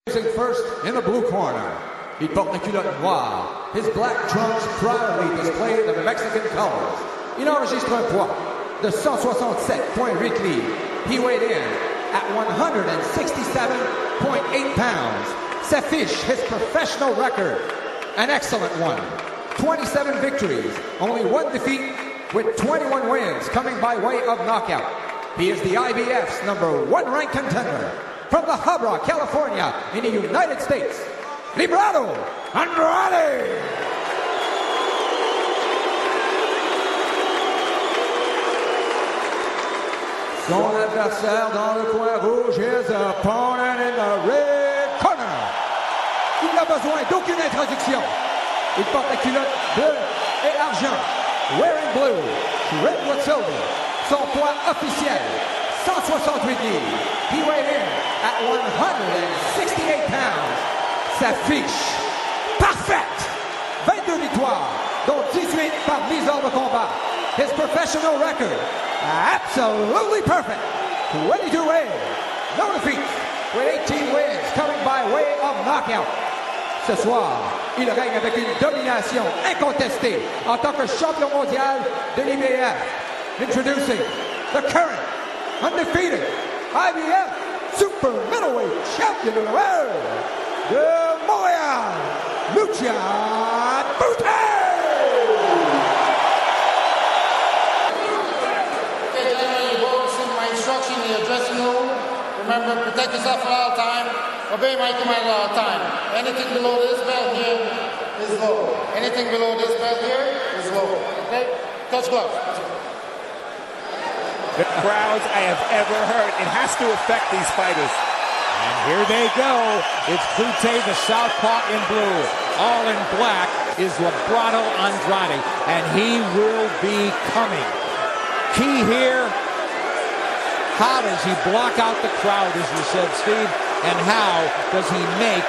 First in the blue corner, il porte la culotte noire. His black trunks proudly display the Mexican colors. Il enregistre un poids de 167.8 livres. He weighed in at 167.8 pounds. S'affiche his professional record, an excellent one. 27 victories, only 1 defeat, with 21 wins coming by way of knockout. He is the IBF's #1 ranked contender. From La Habra, California, in the United States, Librado Andrade! Son adversaire dans le coin rouge, his opponent in the red corner. Il n'a besoin d'aucune introduction. Il porte la culotte bleu et argent, wearing blue, red with silver. Son poids officiel, 168 livres. He weighed in at 168 pounds. S'affiche parfaite. 22 victoires, dont 18 par mise hors de combat. His professional record, absolutely perfect. 22 wins, no defeats, with 18 wins coming by way of knockout. Ce soir, il règne avec une domination incontestée en tant que champion mondial de l'IBF. Introducing the current, undefeated IBF Super Middleweight Champion of the world, de Montréal, Lucian Bute! Okay, gentlemen, you both listen to my instruction in the dressing room. Remember, protect yourself at all times. Obey my command at all times. Anything below this belt here is low. Anything below this belt here is low. Okay? Touch gloves. The crowds I have ever heard. It has to affect these fighters. And here they go. It's Bute, the southpaw in blue. All in black is Librado Andrade, and he will be coming. Key here, how does he block out the crowd, as you said, Steve? And how does he make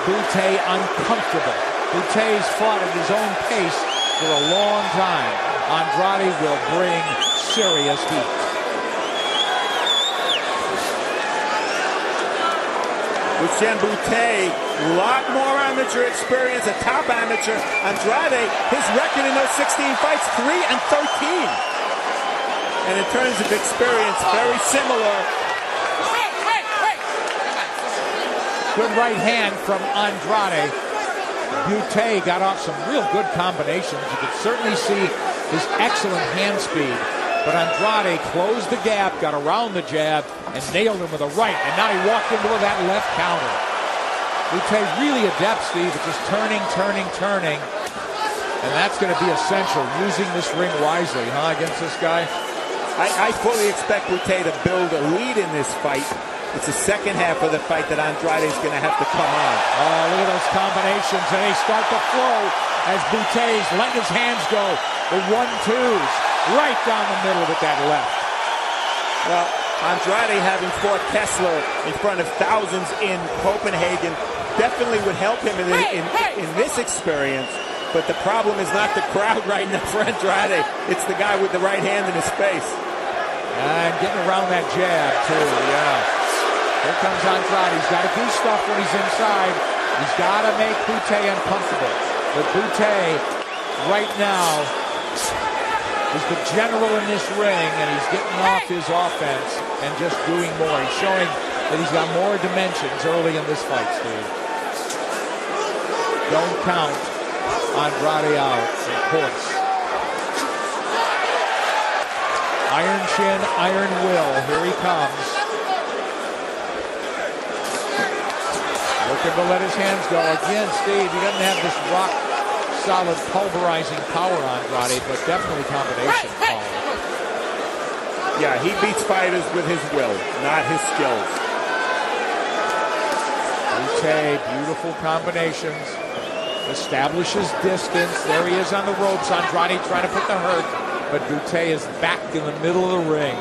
Bute uncomfortable? Bute's fought at his own pace for a long time. Andrade will bring serious heat. Lucian Bute, a lot more amateur experience, a top amateur. Andrade, his record in those 16 fights, 3-13. And in terms of experience, very similar. Good right hand from Andrade. Bute got off some real good combinations. You could certainly see his excellent hand speed. But Andrade closed the gap, got around the jab, and nailed him with a right. And now he walked into that left counter. Bute really adept, Steve, at just turning. And that's going to be essential, using this ring wisely, against this guy. I fully expect Bute to build a lead in this fight. It's the second half of the fight that Andrade is going to have to come on. Oh, look at those combinations. And they start to flow as Bute's letting his hands go. The 1-2s right down the middle with that left. Well, Andrade having fought Kessler in front of thousands in Copenhagen definitely would help him in this experience. But the problem is not the crowd right now for Andrade. It's the guy with the right hand in his face. And getting around that jab, too, yeah. Here comes Andrade. He's got to do stuff when he's inside. He's got to make Bute uncomfortable. But Bute, right now, is the general in this ring, and he's getting off his offense and just doing more. He's showing that he's got more dimensions early in this fight, Steve. Don't count Andrade out, of course. Iron chin, iron will. Here he comes. Looking to let his hands go. Again, Steve, he doesn't have this rock-solid pulverizing power, Andrade, but definitely combination power. Yeah, he beats fighters with his will, not his skills. Bute, beautiful combinations. Establishes distance. There he is on the ropes. Andrade trying to put the hurt, but Bute is back in the middle of the ring.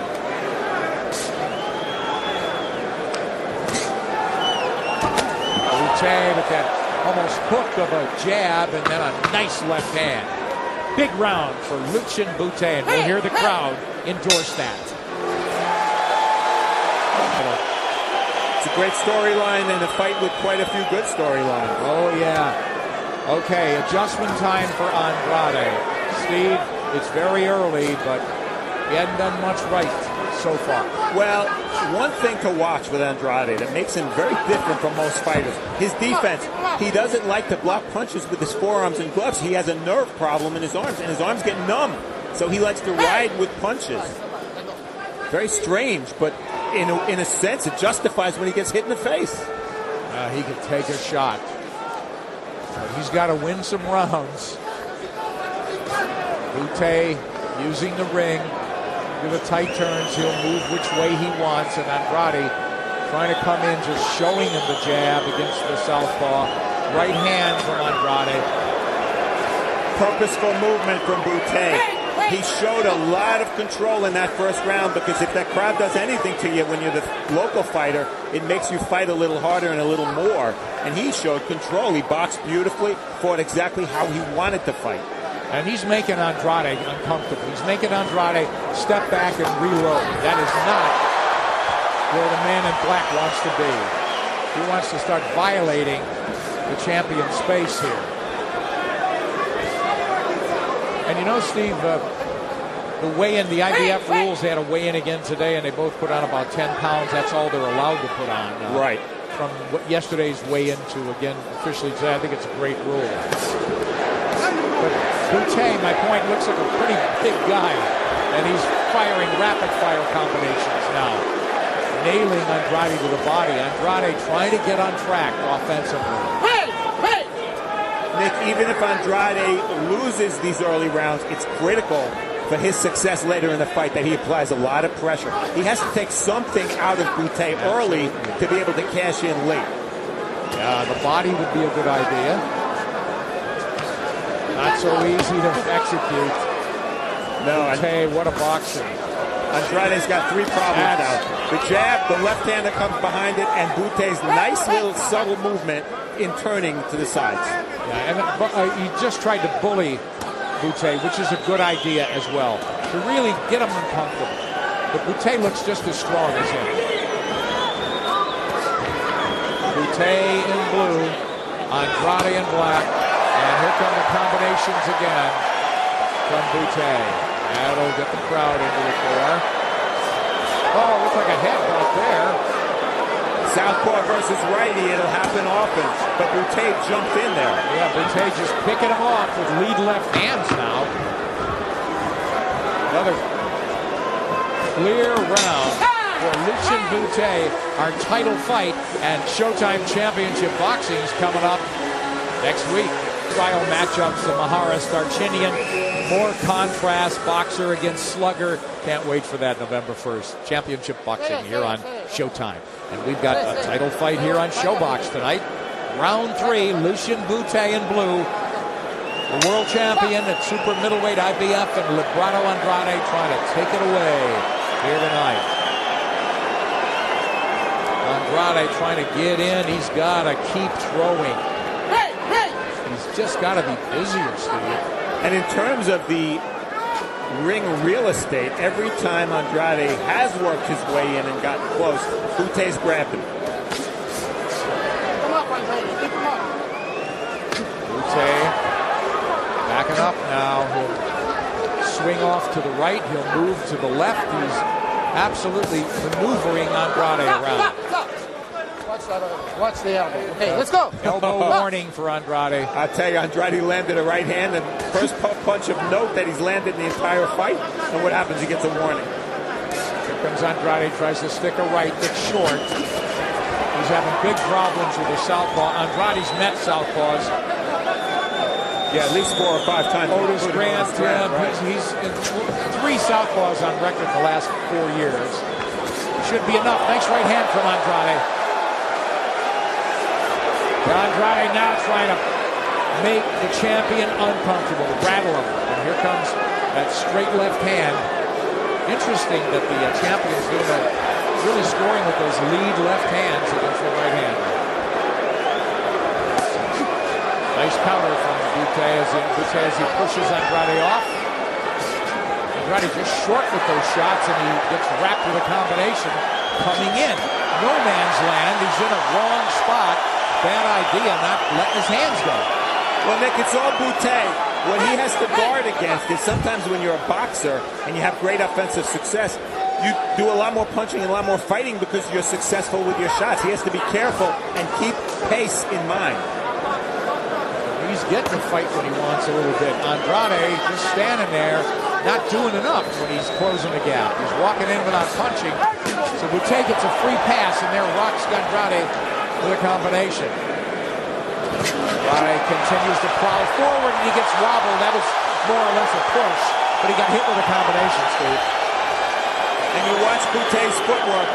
Bute with that almost hook of a jab and then a nice left hand. Big round for Lucian Bute, and we'll hear the crowd endorse that. It's a great storyline and a fight with quite a few good storylines. Oh, yeah. Okay, adjustment time for Andrade. Steve, it's very early, but he hadn't done much right so far. Well, one thing to watch with Andrade that makes him very different from most fighters, his defense. He doesn't like to block punches with his forearms and gloves. He has a nerve problem in his arms, and his arms get numb. So he likes to ride with punches. Very strange, but in a sense, it justifies when he gets hit in the face. He can take a shot. But he's got to win some rounds. Bute using the ring. Do the tight turns. He'll move which way he wants. And Andrade trying to come in, just showing him the jab against the southpaw. Right hand from Andrade. Purposeful movement from Bute. He showed a lot of control in that first round, because if that crowd does anything to you when you're the local fighter, it makes you fight a little harder and a little more. And he showed control. He boxed beautifully, fought exactly how he wanted to fight. And he's making Andrade uncomfortable. He's making Andrade step back and reload. That is not where the man in black wants to be. He wants to start violating the champion's space here. And you know, Steve, the weigh-in, the IBF rules, they had a weigh-in again today, and they both put on about 10 pounds. That's all they're allowed to put on. Right. From yesterday's weigh-in to, again, officially today, I think it's a great rule. But Bute, my point, looks like a pretty big guy, and he's firing rapid-fire combinations now. Nailing Andrade to the body. Andrade trying to get on track offensively. Nick, even if Andrade loses these early rounds, it's critical for his success later in the fight that he applies a lot of pressure. He has to take something out of Bute early to be able to cash in late. Yeah, the body would be a good idea. Not so easy to execute. No, Bute, what a boxer. Andrade's got three problems now. The jab, the left hand that comes behind it, and Bute's nice little subtle movement in turning to the sides. Yeah, and he just tried to bully Bute, which is a good idea as well, to really get him uncomfortable. But Bute looks just as strong as him. Bute in blue, Andrade in black, and here come the combinations again from Bute. That'll get the crowd into the floor. Oh, looks like a headbutt there. Southpaw versus righty, it'll happen often, but Bute jumped in there. Yeah, Bute just picking him off with lead left hands now. Another clear round for Lucian Bute. Our title fight and Showtime Championship Boxing is coming up next week. Trial matchups, the Maharas Darchinian, more contrast, boxer against slugger. Can't wait for that November 1st. Championship Boxing here on Showtime. And we've got a title fight here on Showbox tonight. Round 3, Lucian Bute in blue. The world champion at super middleweight IBF, and Librado Andrade trying to take it away here tonight. Andrade trying to get in. He's got to keep throwing. He's just got to be busier, Steve. And in terms of the ring real estate, every time Andrade has worked his way in and gotten close, Bute's grabbed him. Bute backing up now. He'll swing off to the right. He'll move to the left. He's absolutely maneuvering Andrade around. Watch the elbow. Okay, let's go. Elbow warning for Andrade. I tell you, Andrade landed a right hand, and first punch of note that he's landed in the entire fight. And what happens? He gets a warning. Here comes Andrade, tries to stick a right that's short. He's having big problems with his southpaw. Andrade's met southpaws. Yeah, at least 4 or 5 times. Otis Grant, right? he's in 3 southpaws on record in the last 4 years. Should be enough. Nice right hand from Andrade. Andrade now trying to make the champion uncomfortable, rattle him. And here comes that straight left hand. Interesting that the champion's doing that, really scoring with those lead left hands against the right hand. Nice counter from Bute as he pushes Andrade off. Andrade just short with those shots, and he gets wrapped with a combination coming in. no man's land. He's in a wrong spot. Bad idea not letting his hands go. Well, Nick, it's all Bute. What he has to guard against is sometimes when you're a boxer and you have great offensive success, you do a lot more punching and a lot more fighting because you're successful with your shots. He has to be careful and keep pace in mind. He's getting to fight when he wants a little bit. Andrade just standing there, not doing enough when he's closing the gap. He's walking in without punching. So Bute gets a free pass, and there rocks Andrade with a combination. Andrade continues to plow forward, and he gets wobbled. That was more or less a push, but he got hit with a combination, Steve. And you watch Bute's footwork,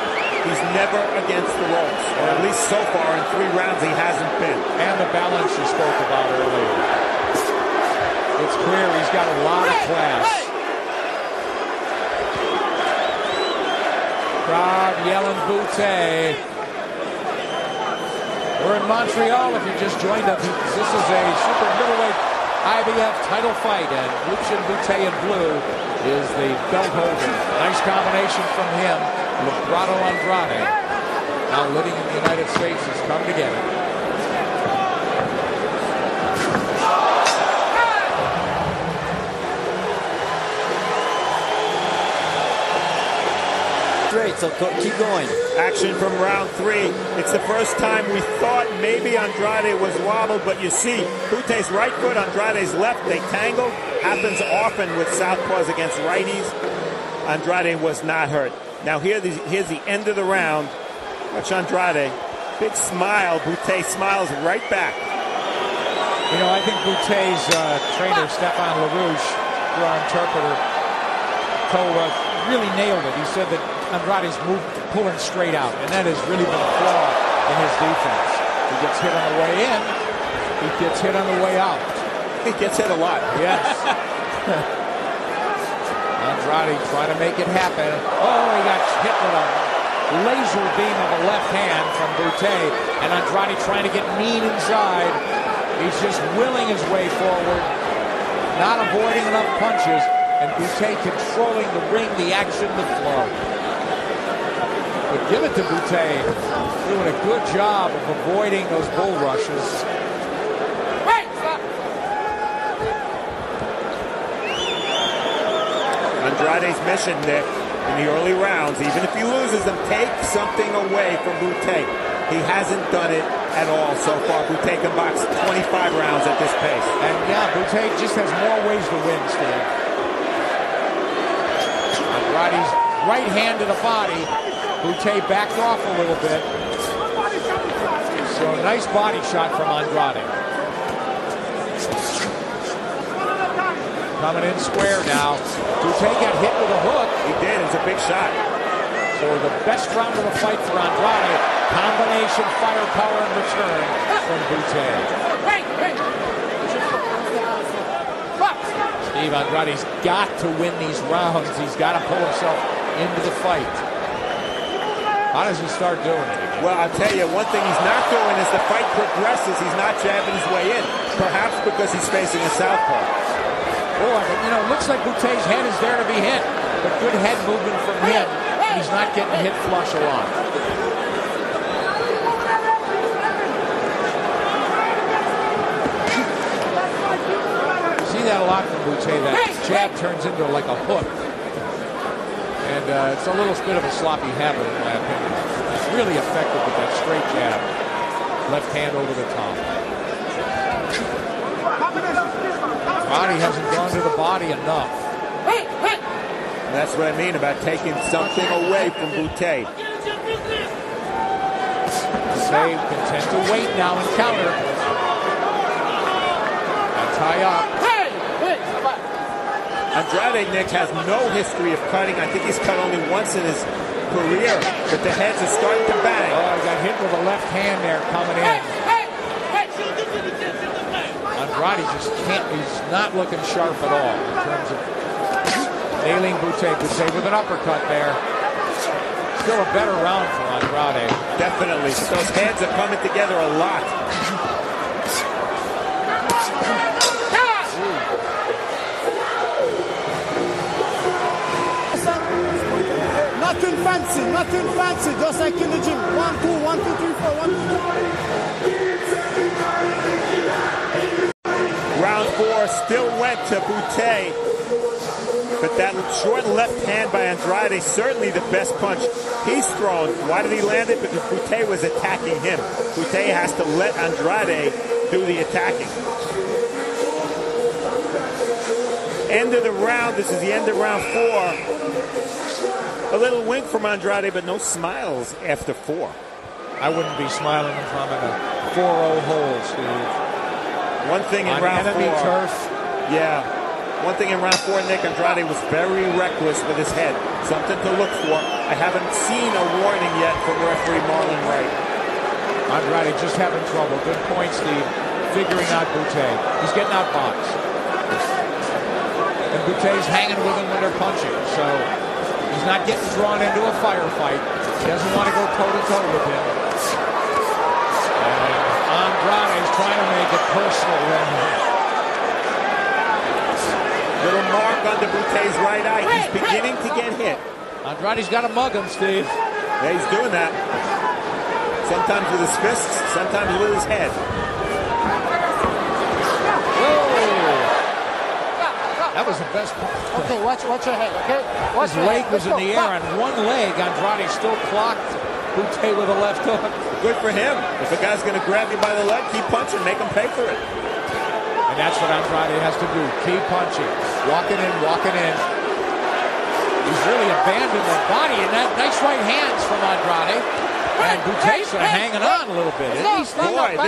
he's never against the ropes, or at least so far in 3 rounds he hasn't been. And the balance you spoke about earlier. It's clear he's got a lot of class. Crowd yelling Bute. We're in Montreal if you just joined us. This is a super middleweight IBF title fight, and Lucian Bute in blue is the belt holder. Nice combination from him. Librado Andrade, now living in the United States, has come together. Great, so keep going. Action from round 3. It's the first time we thought maybe Andrade was wobbled, but you see Bute's right foot, Andrade's left, they tangled. Happens often with southpaws against righties. Andrade was not hurt. Now here's the end of the round. Watch Andrade. Big smile. Bute smiles right back. You know, I think Bute's trainer, Stefan LaRouche, through our interpreter, told us, really nailed it. He said that Andrade's moved, pulling straight out, and that has really been a flaw in his defense. He gets hit on the way in. He gets hit on the way out. He gets hit a lot. Yes. Andrade trying to make it happen. Oh, he got hit with a laser beam of a left hand from Bute, and Andrade trying to get mean inside. He's just willing his way forward, not avoiding enough punches, and Bute controlling the ring, the action, the flow. But give it to Bute, doing a good job of avoiding those bull rushes. Andrade's mission, Nick, in the early rounds, even if he loses them, take something away from Bute. He hasn't done it at all so far. Bute can box 25 rounds at this pace. And yeah, Bute just has more ways to win, Steve. Andrade's right hand to the body. Bute backed off a little bit. So a nice body shot from Andrade. Coming in square now. Bute got hit with a hook. He did. It's a big shot. So the best round of the fight for Andrade. Combination firepower in return from Bute. Steve, Andrade's got to win these rounds. He's got to pull himself into the fight. How does he start doing it again? Well, I'll tell you, one thing he's not doing as the fight progresses, he's not jabbing his way in. Perhaps because he's facing a southpaw. Boy, but you know, it looks like Bute's head is there to be hit. But good head movement from him. He's not getting hit flush a lot. See that a lot from Bute. That jab turns into like a hook. And it's a little bit of a sloppy habit, in my opinion. He's really effective with that straight jab. Left hand over the top. Body hasn't gone to the body enough. And that's what I mean about taking something away from Bute. Bute content to wait now and counter. And tie up. Andrade, Nick, has no history of cutting. I think he's cut only once in his career, but the heads are starting to bang. Oh, he got hit with a left hand there coming in. Andrade just can't, he's not looking sharp at all in terms of nailing Bute. Bute with an uppercut there. Still a better round for Andrade. Definitely. Those heads are coming together a lot. Nothing fancy, just like in the gym. 1, 2, 1, 2, 3, 4, 1, 2. Round 4 still went to Bute, but that short left hand by Andrade, certainly the best punch he's thrown. Why did he land it? Because Bute was attacking him. Bute has to let Andrade do the attacking. End of the round. This is the end of round 4. A little wink from Andrade, but no smiles after 4. I wouldn't be smiling if I'm in a 4-0 hole, Steve. One thing in round 4. Enemy turf. Yeah. One thing in round 4, Nick, Andrade was very reckless with his head. Something to look for. I haven't seen a warning yet from referee Marlon Wright. Andrade just having trouble. Good point, Steve. Figuring out Bute. He's getting out boxed. And Bute's hanging with him when they're punching. So he's not getting drawn into a firefight. He doesn't want to go toe-to-toe with him. And Andrade's trying to make it personal. Little mark under Bute's right eye. He's beginning to get hit. Andrade's got to mug him, Steve. Yeah, he's doing that. Sometimes with his fists, sometimes with his head. That was the best part. Okay, watch your head, okay? Watch His leg was in the air, and one leg, Andrade still clocked Bute with a left hook. Good for him. If a guy's going to grab you by the leg, keep punching, make him pay for it. And that's what Andrade has to do. Keep punching. Walking in, walking in. He's really abandoned the body, and that nice right hands from Andrade. And Bute's hanging on a little bit. Boy,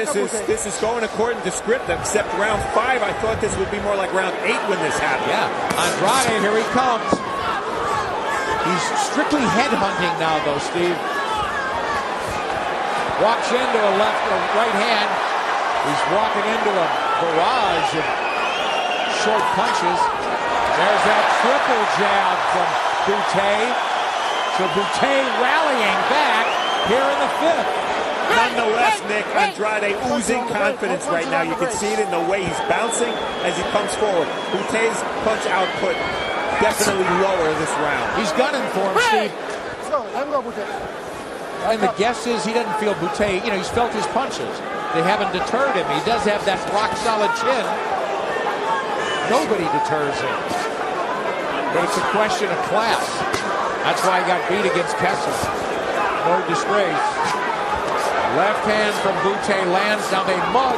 this is going according to script, except round 5. I thought this would be more like round 8 when this happened. Yeah, Andrade, here he comes. He's strictly headhunting now, though, Steve. Walks into a left or right hand. He's walking into a barrage of short punches. There's that triple jab from Bute. So Bute rallying back here in the 5th. Nonetheless, Nick, Andrade oozing confidence right now. You can see it in the way he's bouncing as he comes forward. Bute's punch output definitely lower this round. He's gunning for him, Steve. Let him go, Bute. And the guess is he doesn't feel Bute. You know, he's felt his punches. They haven't deterred him. He does have that rock-solid chin. Nobody deters him. But it's a question of class. That's why he got beat against Kessler. No disgrace. Left hand from Bute lands. Now they mug.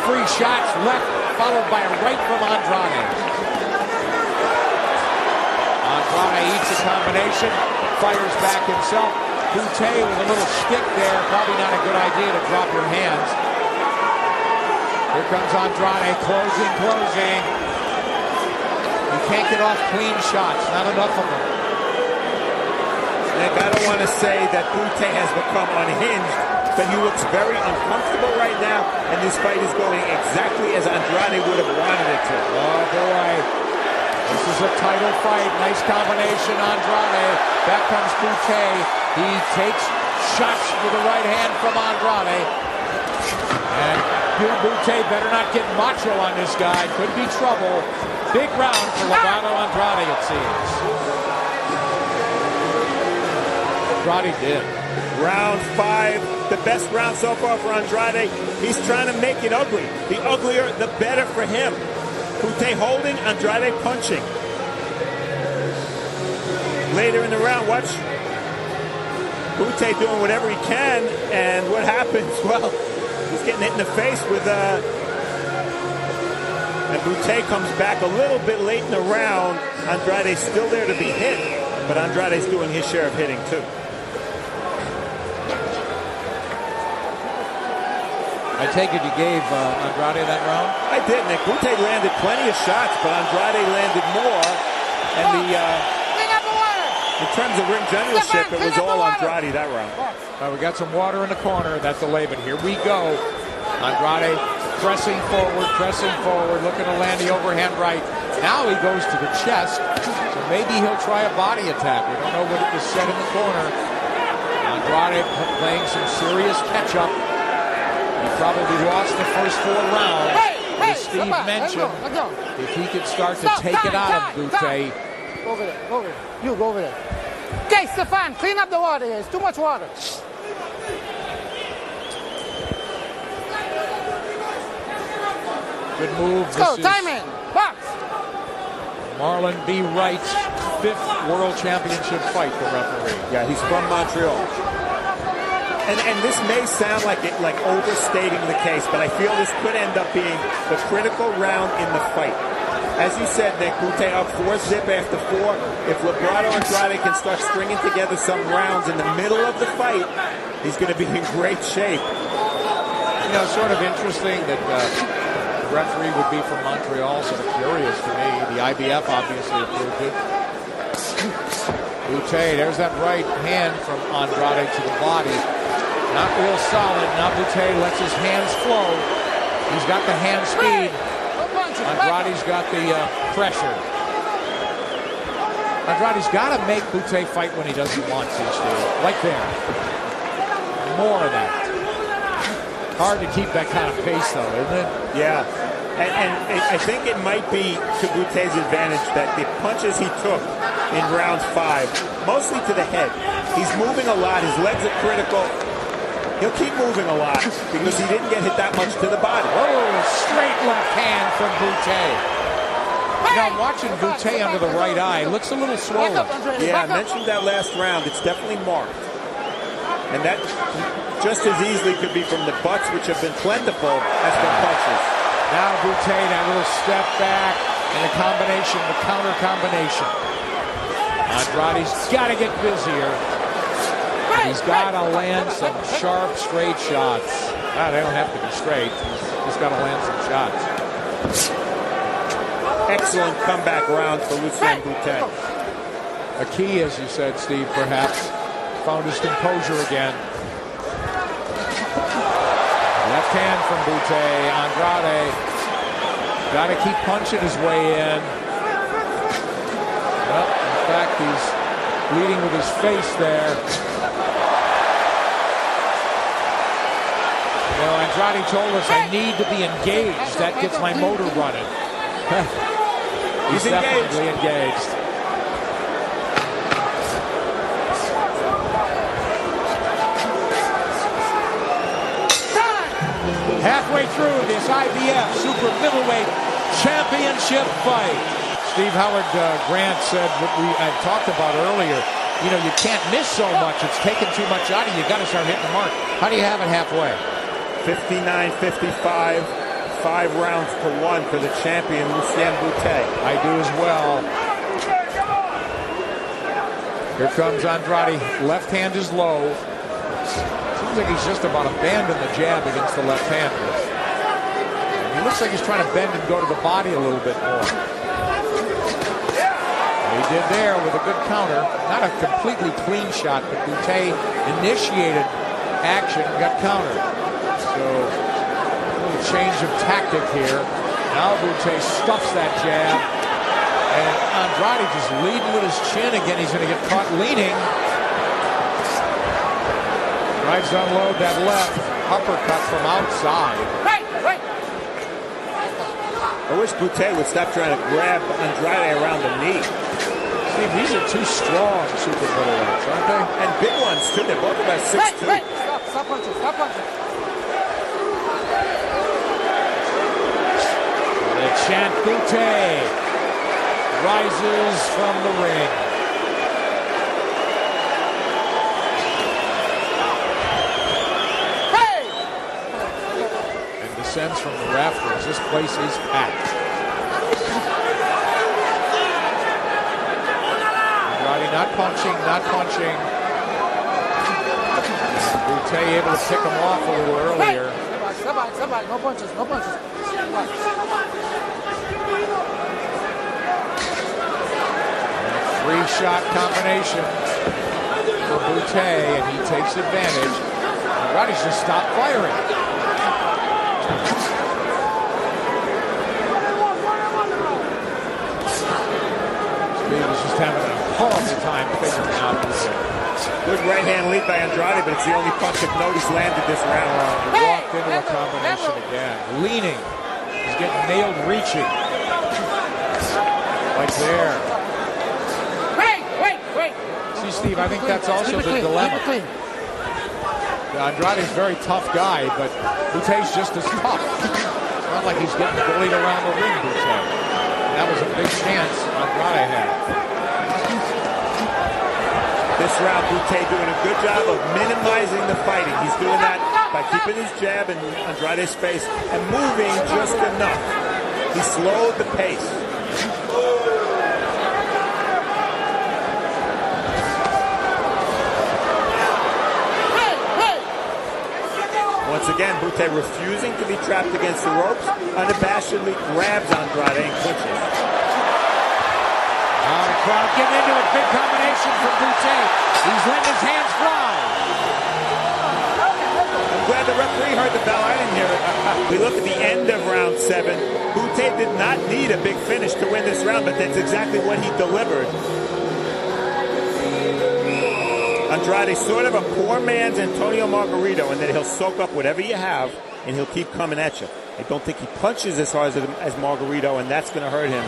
3 shots left, followed by a right from Andrade. Andrade eats a combination, fires back himself. Bute with a little stick there. Probably not a good idea to drop your hands. Here comes Andrade, closing. You can't get off clean shots, not enough of them. Nick, I don't want to say that Bute has become unhinged, but he looks very uncomfortable right now, and this fight is going exactly as Andrade would have wanted it to. Oh, boy. This is a title fight. Nice combination, Andrade. Back comes Bute. He takes shots with the right hand from Andrade. And Bute better not get macho on this guy. Could be trouble. Big round for Librado Andrade, it seems. Andrade did. Round 5, the best round so far for Andrade. He's trying to make it ugly. The uglier, the better for him. Bute holding, Andrade punching. Later in the round, watch Bute doing whatever he can, and what happens? Well, he's getting hit in the face with and Bute comes back a little bit late in the round. Andrade's still there to be hit, but Andrade's doing his share of hitting too. I take it you gave Andrade that round? I did, Nick. Bute landed plenty of shots, but Andrade landed more. And in terms of ring generalship, it was all Andrade that round. We got some water in the corner. That's the Laban. Here we go. Andrade pressing forward, looking to land the overhand right. Now he goes to the chest, so maybe he'll try a body attack. We don't know what it was said in the corner. Andrade playing some serious catch-up. He probably lost the first 4 rounds. As Steve mentioned, if he could start to take it out of Bute. Go over there. You go over there. Okay, Stefan, clean up the water here. It's too much water. Good move. Let's go. Time in. Box. Marlon B. Wright's 5th World Championship fight, the referee. Yeah, he's from Montreal. And this may sound like overstating the case, but I feel this could end up being the critical round in the fight. As you said, Nick, Bute up 4-zip after 4. If Librado Andrade can start stringing together some rounds in the middle of the fight, he's going to be in great shape. You know, sort of interesting that the referee would be from Montreal, sort of curious to me. The IBF obviously approved it. Bute, there's that right hand from Andrade to the body. Not real solid. Now Bute lets his hands flow. He's got the hand speed. Andrade's got the pressure. Andrade's got to make Bute fight when he doesn't want to, Steve. Like there. More of that. Hard to keep that kind of pace, though, isn't it? Yeah. And I think it might be to Bute's advantage that the punches he took in round 5, mostly to the head. He's moving a lot. His legs are critical. He'll keep moving a lot because he didn't get hit that much to the body. Oh, straight left hand from Bute. Now, I'm watching Bute under the right eye. Looks a little swollen. Yeah, I mentioned that last round. It's definitely marked. And that just as easily could be from the butts, which have been plentiful, as from punches. Now Bute, that little step back and the combination, the counter combination. Andrade's got to get busier. He's got to land some sharp, straight shots. They don't have to be straight. He's got to land some shots. Excellent comeback round for Lucian Bute. A key, as you said, Steve, perhaps, found his composure again. Left hand from Bute. Andrade got to keep punching his way in. Well, in fact, he's leading with his face there. You know, Andrade told us I need to be engaged. That gets my motor running. He's definitely engaged. Halfway through this IBF Super Middleweight Championship fight. Steve Howard Grant said what we had talked about earlier. You know, you can't miss so much. It's taking too much out of you. You got to start hitting the mark. How do you have it halfway? 59-55, 5 rounds to 1 for the champion, Lucian Bute. I do as well. Here comes Andrade. Left hand is low. Seems like he's just about abandoning the jab against the left-handers. He looks like he's trying to bend and go to the body a little bit more. He did there with a good counter. Not a completely clean shot, but Bute initiated action and got countered. So, a little change of tactic here. Now Bute stuffs that jab. And Andrade just leading with his chin again. He's going to get caught leaning. Tries to unload that left uppercut from outside. I wish Bute would stop trying to grab Andrade around the knee. Steve, these are two strong super middleweights, aren't they? And big ones, too. They're both about 6'2". Stop punching, stop punching. The chant Bute rises from the ring. And descends from the rafters. This place is packed. Andrade not punching, not punching. Bute able to pick him off a little earlier. Step back, no punches, no punches. Three-shot combination for Bute, and he takes advantage. Andrade's just stopped firing. Steve is just having a horrible time figuring out Bute. Good right hand lead by Andrade, but it's the only punch of note he's landed this round. He walked into a combination again. Leaning. He's getting nailed reaching. Like there. See, Steve, I think that's also the dilemma. Andrade's a very tough guy, but Bute's just as tough. It's not like he's getting bullied around the ring, Bute. That was a big chance Andrade had. This round, Bute doing a good job of minimizing the fighting. He's doing that by keeping his jab in Andrade's face and moving just enough. He slowed the pace. Once again, Bute refusing to be trapped against the ropes, unabashedly grabs Andrade and clinches. The crowd getting into it. Big combination from Bute. He's letting his hands fly. I'm glad the referee heard the bell. I didn't hear it. We look at the end of round 7. Bute did not need a big finish to win this round, but that's exactly what he delivered. Andrade sort of a poor man's Antonio Margarito, and then he'll soak up whatever you have, and he'll keep coming at you. I don't think he punches as hard as Margarito, and that's going to hurt him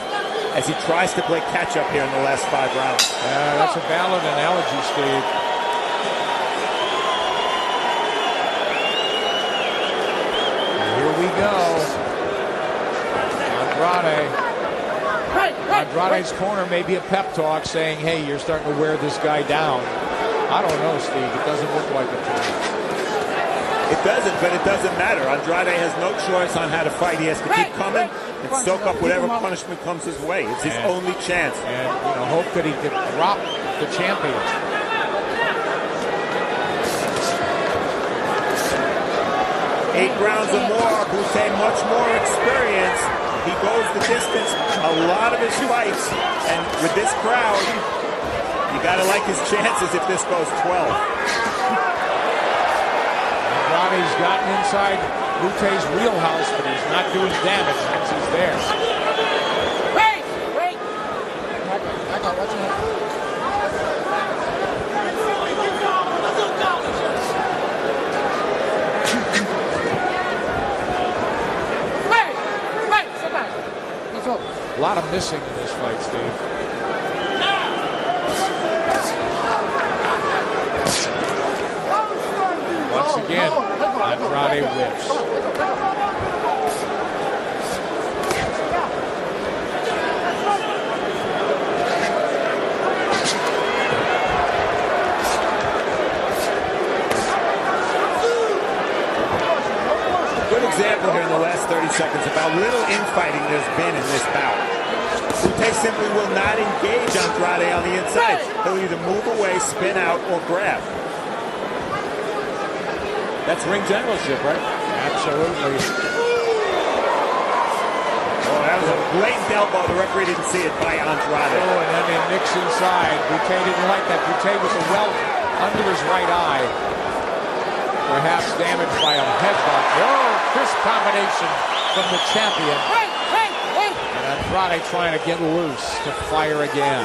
as he tries to play catch-up here in the last 5 rounds. That's a valid analogy, Steve. Here we go. Andrade's corner may be a pep talk saying, hey, you're starting to wear this guy down. I don't know, Steve. It doesn't look like it to me. It doesn't, but it doesn't matter. Andrade has no choice on how to fight. He has to keep coming and soak up whatever punishment comes his way. It's his only chance. And hope that he can drop the champion. 8 rounds or more. Bute much more experience. He goes the distance a lot of his fights, and with this crowd, you got to like his chances if this goes 12. Andrade's gotten inside Bute's wheelhouse, but he's not doing damage once he's there. Wait! I got what's your head. Wait! Sit back. Let's go. A lot of missing in this fight, Steve. Once again, Andrade whips. Good example here in the last 30 seconds of how little infighting there's been in this bout. Bute simply will not engage Andrade on the inside. He'll either move away, spin out, or grab. That's ring generalship, right? Absolutely. Oh, that was a blatant elbow. The referee didn't see it by Andrade. Oh, and then they mix inside. Bute didn't like that. Bute with a welt under his right eye. Perhaps damaged by a headbutt. Oh, fist combination from the champion. And Andrade trying to get loose to fire again.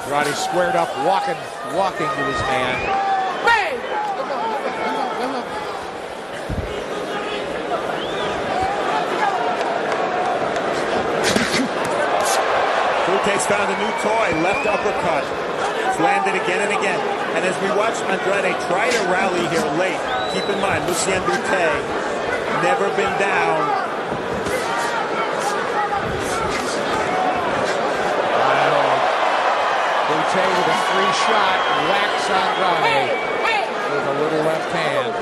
Andrade squared up, walking to his man. Bute's found a new toy, left uppercut. It's landed again and again. And as we watch Andrade try to rally here late, keep in mind, Lucian Bute, never been down. Bute with a free shot, whacks Andrade with a little left hand.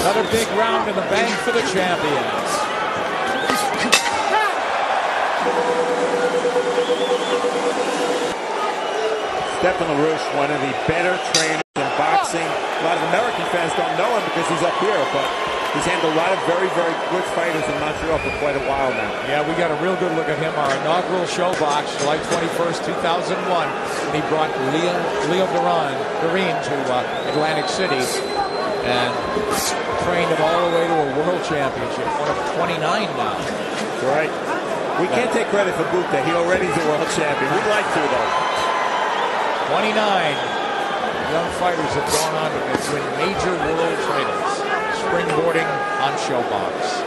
Another big round in the bank for the champions. Stephen LaRouche, one of the better trainers in boxing. A lot of American fans don't know him because he's up here, but he's handled a lot of very, very good fighters in Montreal for quite a while now. Yeah, we got a real good look at him. Our inaugural show box, July 21st, 2001. And he brought Leo Duran to Atlantic City and trained him all the way to a world championship, one of 29 now. That's right. We can't take credit for Bute. He already is a world champion. We'd like to, though. 29 young fighters have gone on to win major world titles, springboarding on Showbox.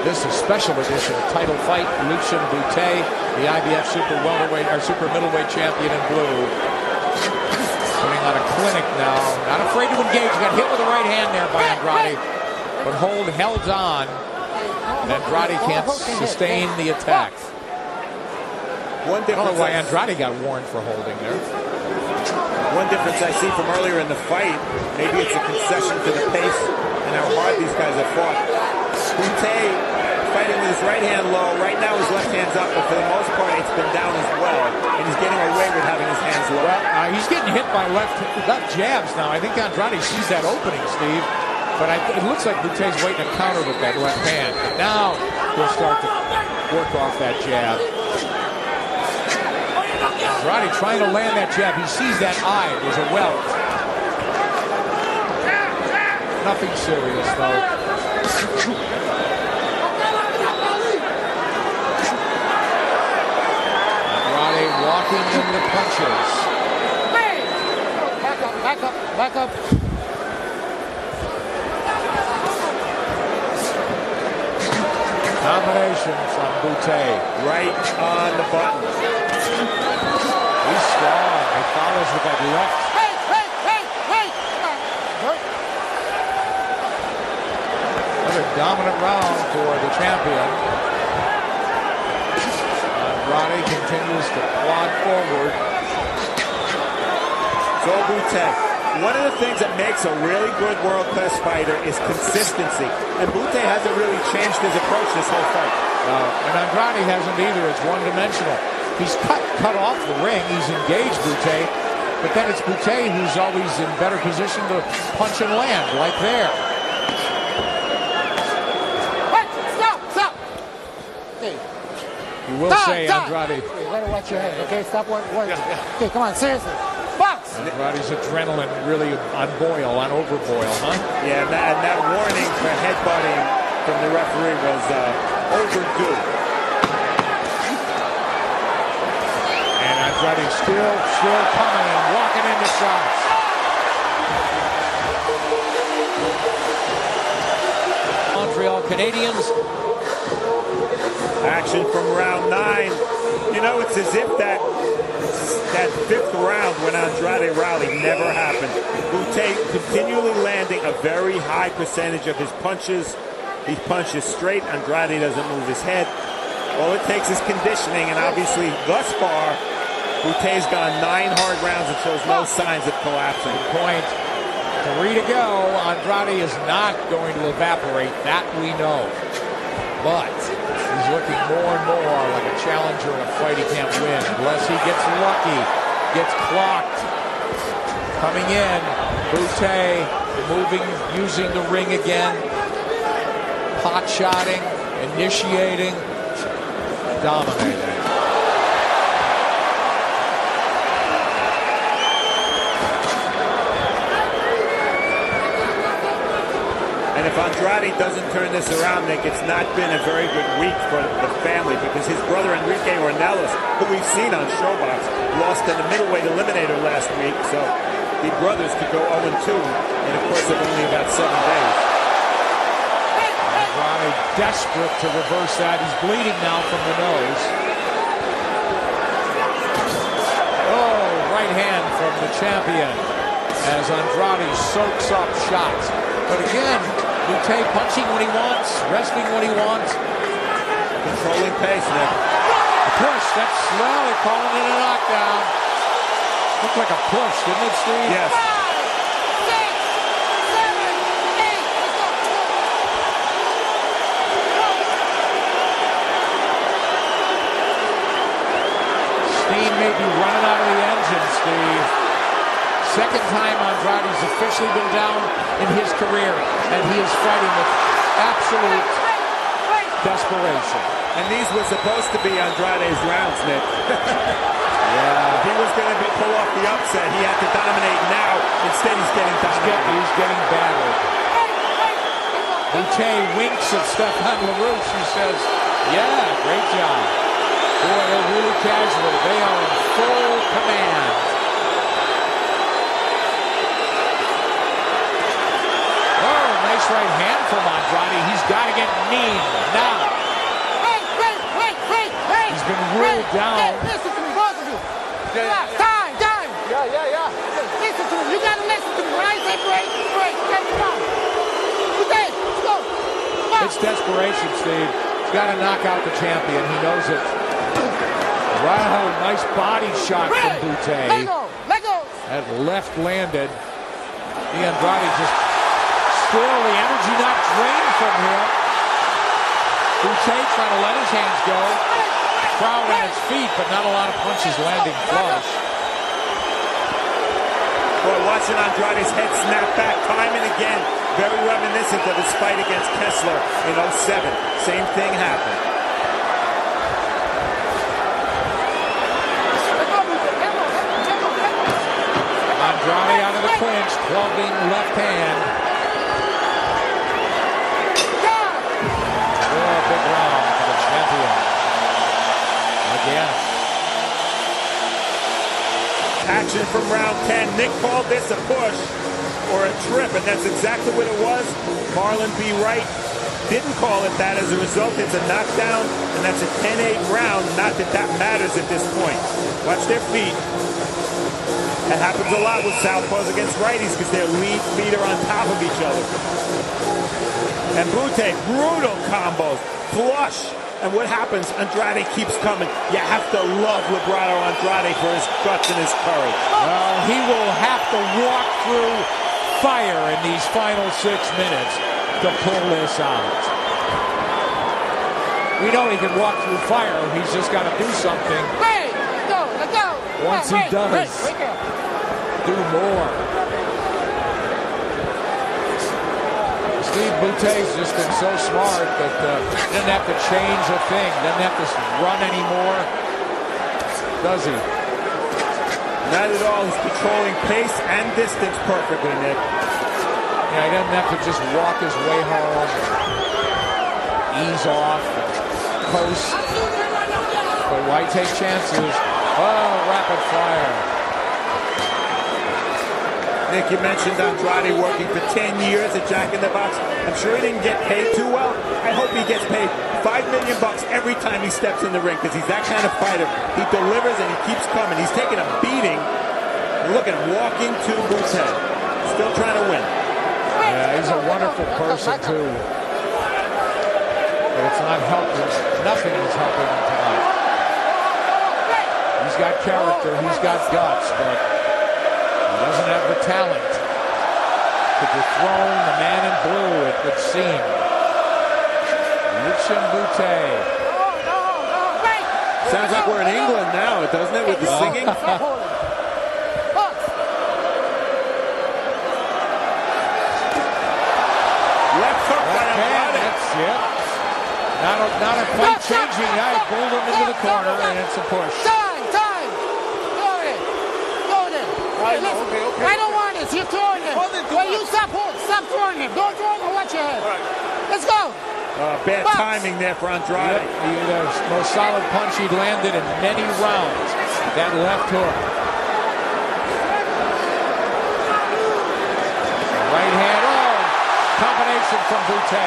This is a special edition title fight. Lucian Bute, the IBF super welterweight or super middleweight champion in blue, putting on a clinic now. Not afraid to engage. Got hit with the right hand there by Andrade, but held on. Andrade can't sustain the attack. One I don't know difference why Andrade got warned for holding there. One difference I see from earlier in the fight, maybe it's a concession to the pace and how hard these guys have fought. Bute fighting with his right hand low. Right now his left hand's up, but for the most part it's been down as well. And he's getting away with having his hands low. Well, he's getting hit by left jabs now. I think Andrade sees that opening, Steve. But it looks like Bute's waiting to counter with that left hand. Now he'll start to work off that jab. Andrade trying to land that jab. He sees that eye. There's a welt. Nothing serious, though. Andrade walking in the punches. Back up. Combinations on Bute. Right on the button. He's strong. He follows with that left. Hey! Another dominant round for the champion. Andrade continues to plod forward. So Bute, one of the things that makes a really good world-class fighter is consistency. And Bute hasn't really changed his approach this whole fight. And Andrade hasn't either. It's one-dimensional. He's cut off the ring. He's engaged Bute. But then it's Bute who's always in better position to punch and land, like there. Hey, stop! Okay. You will say, Andrade. You gotta watch your head, okay? Stop working. Okay, come on, seriously. Box! Andrade's adrenaline really on overboil, huh? Yeah, and that warning for headbutting from the referee was overdue. And Andrade still coming and walking into shots. Montreal Canadiens. Action from round 9. You know, it's as if that 5th round when Andrade rallied never happened. Bute continually landing a very high percentage of his punches. He punches straight. Andrade doesn't move his head. All it takes is conditioning, and obviously, thus far, Bute's gone 9 hard rounds and shows no signs of collapsing. Point. 3 to go. Andrade is not going to evaporate. That we know. But he's looking more and more like a challenger in a fight he can't win. Unless he gets lucky, gets clocked. Coming in, Bute moving, using the ring again. Pot-shotting, initiating, dominating. And if Andrade doesn't turn this around, Nick, it's not been a very good week for the family because his brother Enrique Ornelas, who we've seen on Showbox, lost in the middleweight eliminator last week. So the brothers could go 0-2 in a course of only about 7 days. Andrade desperate to reverse that. He's bleeding now from the nose. Oh, right hand from the champion as Andrade soaks up shots. But again, Bute punching when he wants, resting when he wants. Controlling pace, Nick. A push, that's well, they're calling it a knockdown. Looked like a push, didn't it, Steve? Yes. 5, 6, 7, 8. Steam may be running out of the engine, Steve. Second time Andrade's officially been down in his career, and he is fighting with absolute desperation. And these were supposed to be Andrade's rounds, Nick. Yeah. If he was going to pull off the upset, he had to dominate now. Instead, he's getting dominated. He's getting battered. Bute winks at Stefan LaRouche. He says, yeah, great job. Boy, they're really casual. They are in full command. Nice right hand from Andrade. He's got to get mean now. He's been ruled down. Listen to me, both of you. Time. Yeah. Listen to me. You got to listen to me. When I say break. Okay, come on. Okay, let's go. Come on. It's desperation, Steve. He's got to knock out the champion. He knows it. Wow, nice body shot from Bute. Let go. That left landed. Andrade just still the energy not drained from him. Bute trying to let his hands go. Crowd on its feet, but not a lot of punches landing flush. Boy, watching Andrade's head snap back time and again. Very reminiscent of his fight against Kessler in 07. Same thing happened. Andrade out of the clinch, clubbing left hand. Oh, big round for the champion. Again. Action from round 10. Nick called this a push or a trip, and that's exactly what it was. Marlon B. Wright didn't call it that. As a result, it's a knockdown, and that's a 10-8 round. Not that that matters at this point. Watch their feet. That happens a lot with southpaws against righties because their lead feet are on top of each other. And Bute, brutal combos, flush. And what happens? Andrade keeps coming. You have to love Librado Andrade for his guts and his courage. Well, he will have to walk through fire in these final 6 minutes to pull this out. We know he can walk through fire. He's just got to do something. Let's go. Once he does, do more. Steve Bute's just been so smart that doesn't have to change a thing, doesn't have to run anymore, does he? Not at all. He's controlling pace and distance perfectly, Nick. Yeah, he doesn't have to just walk his way home, ease off, coast. But why take chances? Oh, rapid fire. Nick, you mentioned Andrade working for 10 years at Jack in the Box. I'm sure he didn't get paid too well. I hope he gets paid $5 million every time he steps in the ring because he's that kind of fighter. He delivers and he keeps coming. He's taking a beating. And look at him walking to Bute. Still trying to win. Yeah, he's a wonderful person, too. But it's not helping. Nothing is helping him tonight. He's got character, he's got guts, but he doesn't have the talent to dethrone the man in blue, it would seem. Lucian Bute. Sounds like we're in England now, doesn't it, with the singing? Left hook by Andrade. That's it. Not a fight changing. I pulled him into the corner, and it's a push. Time. Go there. Hey, listen. Okay. I don't want this. You're throwing him. Well, you stop throwing him. Don't throw him. Watch your head. Let's go. Bad timing there for Andrade. The most solid punch he'd landed in many rounds. That left hook. Right hand. Oh, combination from Bute.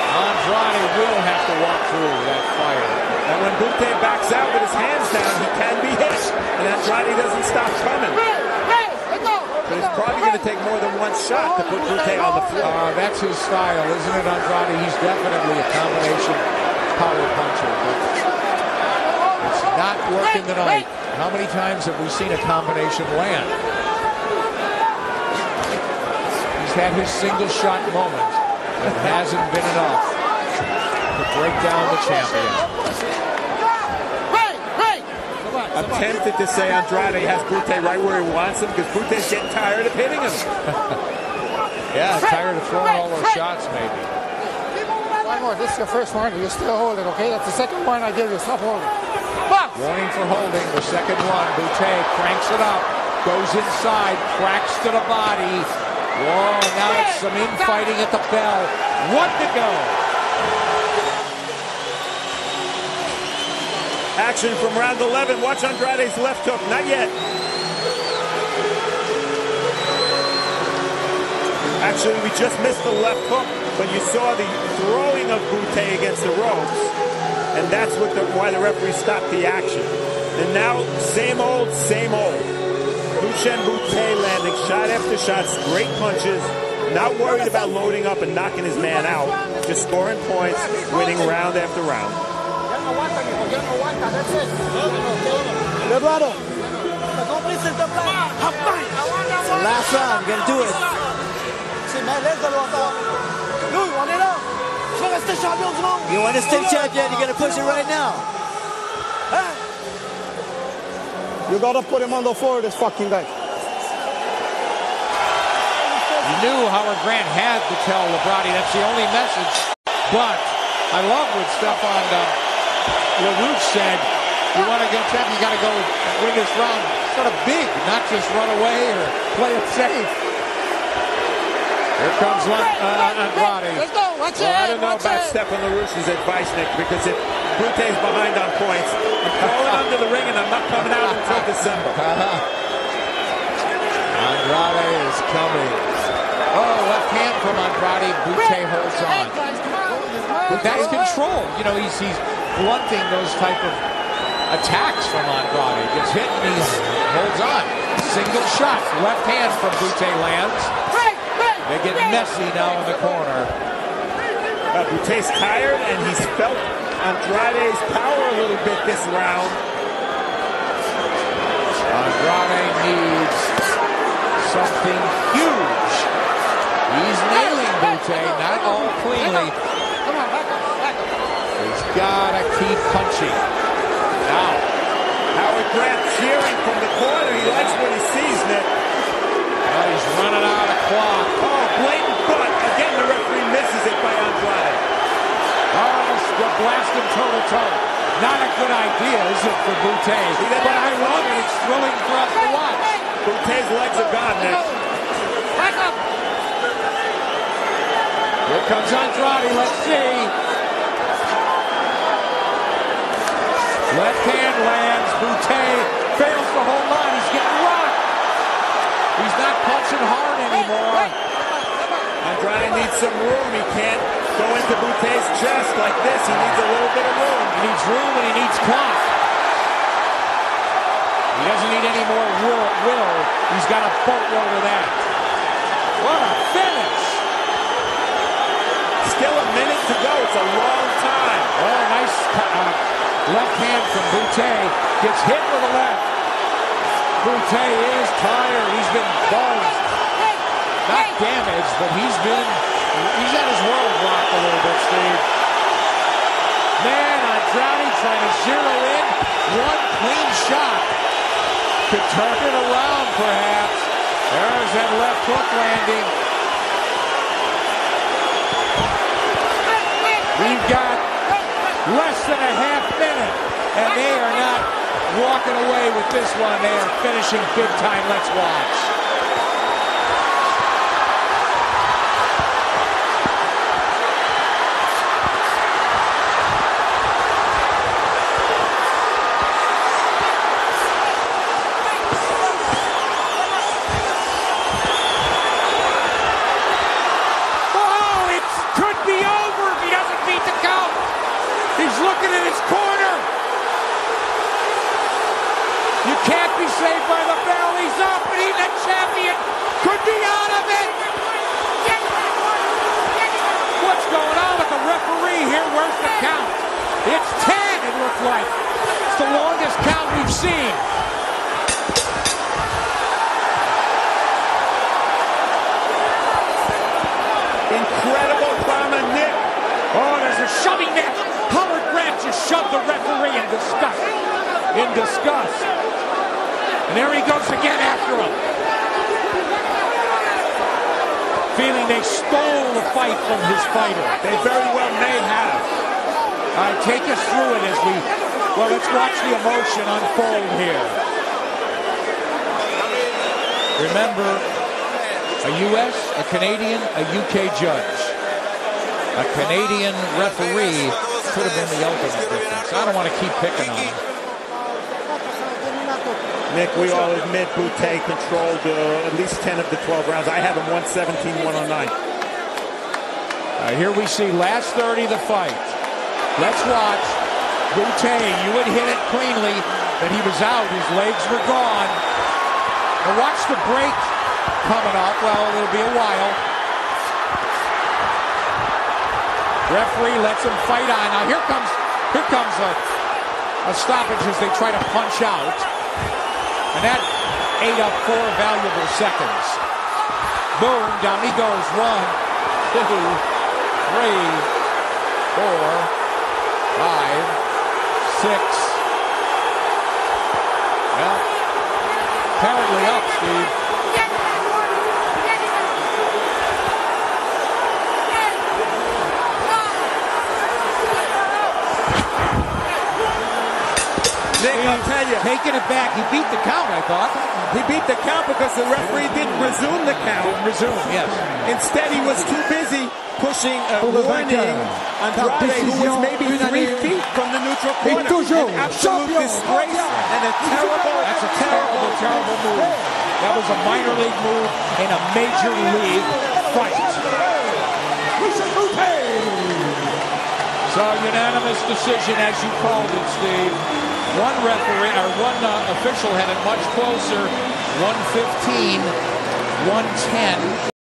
Andrade will have to walk through that fire. And when Bute backs out with his hands down, he can be hit. And Andrade doesn't stop coming. But it's probably going to take more than one shot to put Bute on the floor. That's his style, isn't it, Andrade? He's definitely a combination power puncher. But it's not working tonight. How many times have we seen a combination land? He's had his single shot moment. It hasn't been enough to break down the champion. I'm tempted to say Andrade has Bute right where he wants him because Bute's getting tired of hitting him. Yeah, tired of throwing all those shots, maybe. One more. This is your first one. You're still holding, okay? That's the second one I give you. Stop holding. Box. Warning for holding. The second one. Bute cranks it up. Goes inside. Cracks to the body. Whoa, now it's some infighting at the bell. 1 to go. Action from round 11. Watch Andrade's left hook. Not yet. Unfortunately, we just missed the left hook, but you saw the throwing of Bute against the ropes, and that's why the referee stopped the action. And now, same old, same old. Lucian Bute landing shot after shot, great punches, not worried about loading up and knocking his man out, just scoring points, winning round after round. Librado. It's the last round, you're gonna do it. You want to stay champion, you're gonna push it right now. You gotta put him on the floor, this fucking guy. You knew Howard Grant had to tell Librado, that's the only message. But I love what Stefan LaRouche said. You want to get champion, you got to go win this round sort of big, not just run away or play it safe. Here comes Andrade. Let's go. Watch it. I don't know about Stefan LaRouche's advice, Nick, because if Bute's behind on points, I'm crawling under the ring and I'm not coming out until December. Andrade is coming. Oh, left hand from Andrade. Bute holds on. But that's control. You know, he's blunting those type of attacks from Andrade. Gets hit and he holds on. Single shot. Left hand from Bute lands. They get messy now in the corner. Bute's tired and he's felt Andrade's power a little bit this round. Andrade needs something huge. He's nailing Bute, not all cleanly. He's got to keep punching. Now, Howard Grant cheering from the corner. He likes what he sees, Nick. Well, he's running out of clock. Oh, blatant butt. Again, the referee misses it by Andrade. Oh, the blasting toe-to-toe. Not a good idea, is it, for Bute? But I love it. It's thrilling for us to watch. Bute's legs are gone, Nick. Back up. Here comes Andrade. Let's see. Left hand lands. Bute fails to hold on. He's getting rocked. He's not punching hard anymore. Andrade needs some room. He can't go into Bute's chest like this. He needs a little bit of room. He needs room and he needs clock. He doesn't need any more will. He's got a boatload of that. What a finish. Still a minute to go. It's a long time. Oh, nice left hand from Bute. Gets hit with a left. Bute is tired. He's been buzzed. Not damaged, but he's had his world rocked a little bit, Steve. Man, Andrade trying to zero in. One clean shot could turn it around, perhaps. There's that left hook landing. We've got less than a half minute, and they are not walking away with this one. They are finishing big time. Let's watch. Looking in his corner. You can't be saved by the bell. He's up, and he's a champion. Could be out of it. What's going on with the referee here? Where's the count? It's 10, it looks like. It's the longest count we've seen. Incredible drama, Nick. Oh, there's a shoving match. Howard Grant just shoved the referee in disgust. In disgust. And there he goes again after him. Feeling they stole the fight from his fighter. They very well may have. All right, take us through it as let's watch the emotion unfold here. Remember, a U.S., a Canadian, a U.K. judge. A Canadian referee could have been the ultimate difference. I don't want to keep picking on him. Nick, we all admit Bute controlled at least 10 of the 12 rounds. I have him 117-109. Here we see last 30 of the fight. Let's watch. Bute, you would hit it cleanly, but he was out. His legs were gone. Now watch the break coming up. Well, it'll be a while. Referee lets him fight on. Now here comes a stoppage as they try to punch out. And that ate up 4 valuable seconds. Boom, down he goes. 1, 2, 3, 4, 5, 6. Well, apparently up, Steve. Nick, I'll tell you. Taking it back. He beat the count, I thought. He beat the count because the referee didn't resume the count. Resume, yes. Instead, he was too busy pushing warning Andrade, who was maybe 3 feet from the neutral corner. An absolute disgrace and a terrible, terrible move. That was a minor league move in a major league fight. Lucian Bute. So unanimous decision, as you called it, Steve. One referee or one official had it much closer. 115, 110.